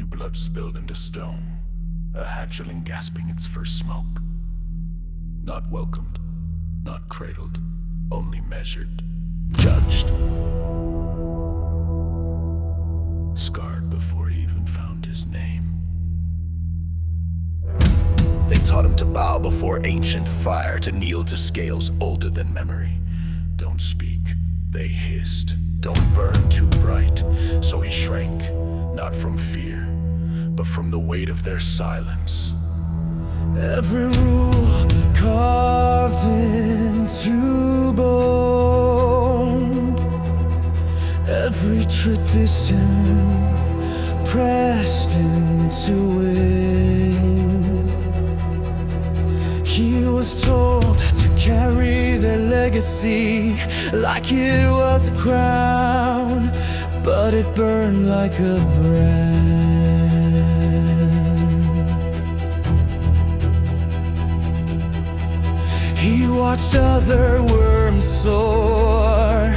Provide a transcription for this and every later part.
blood spilled into stone, a hatchling gasping its first smoke. Not welcomed, not cradled, only measured, judged. Scarred before he even found his name. They taught him to bow before ancient fire, to kneel to scales older than memory. Don't speak, they hissed. Don't burn too bright. So he shrank, not from fear, but from the weight of their silence. Every rule carved into bone, every tradition pressed into it. He was told to carry their legacy like it was a crown, but it burned like a brand. He watched other worms soar,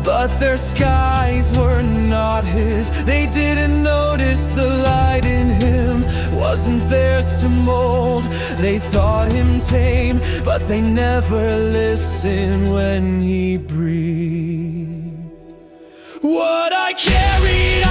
but their skies were not his. They didn't notice the light in him wasn't theirs to mold. They thought him tame, but they never listened when he breathed. What I carried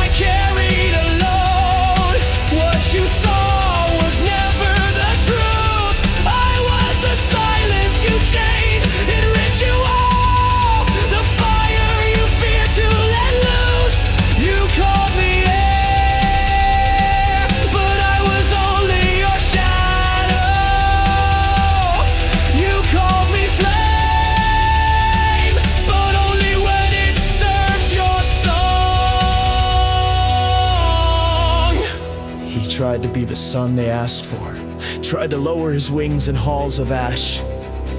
alone. What you saw was never the truth. I was the silence you chained in ritual, the fire you feared to let loose. You called me air, but I was only your shadow. You called me flame, but only when it served your song. He tried to be the sun they asked for, tried to lower his wings in halls of ash.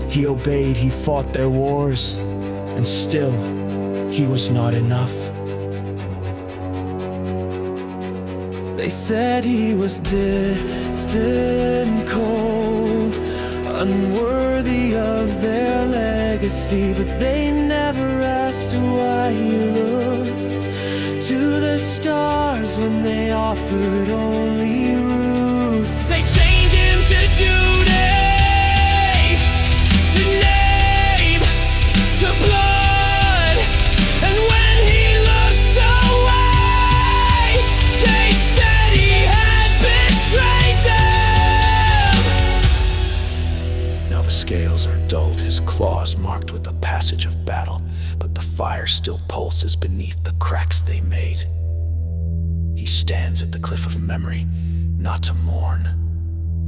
He obeyed, he fought their wars, and still, he was not enough. They said he was distant, cold, unworthy of their legacy, but they never asked why he looked to the stars when they offered only roots. They chained him to duty, to name, to blood, and when he looked away, they said he had betrayed them. Now the scales are dulled, his claws marked with the passage of battle, but the fire still pulses beneath the cracks they made. He stands at the cliff of memory, not to mourn,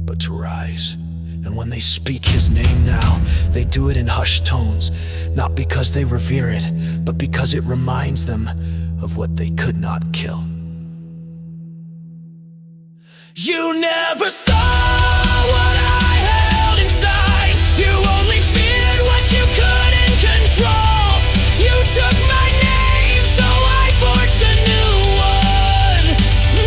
but to rise. And when they speak his name now, they do it in hushed tones, not because they revere it, but because it reminds them of what they could not kill. You never saw what I held inside. You only feared what you couldn't control. You took my name, so I forged a new one.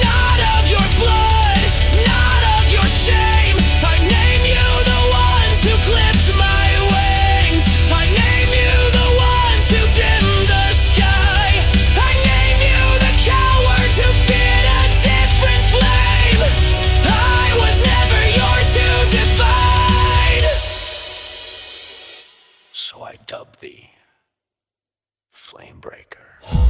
Not of your blood, not of your shame. I name you the ones who clipped my wings. I name you the ones who dimmed the sky. I name you the cowards who feared a different flame. I was never yours to define, so I dubbed thee FlameBreaker.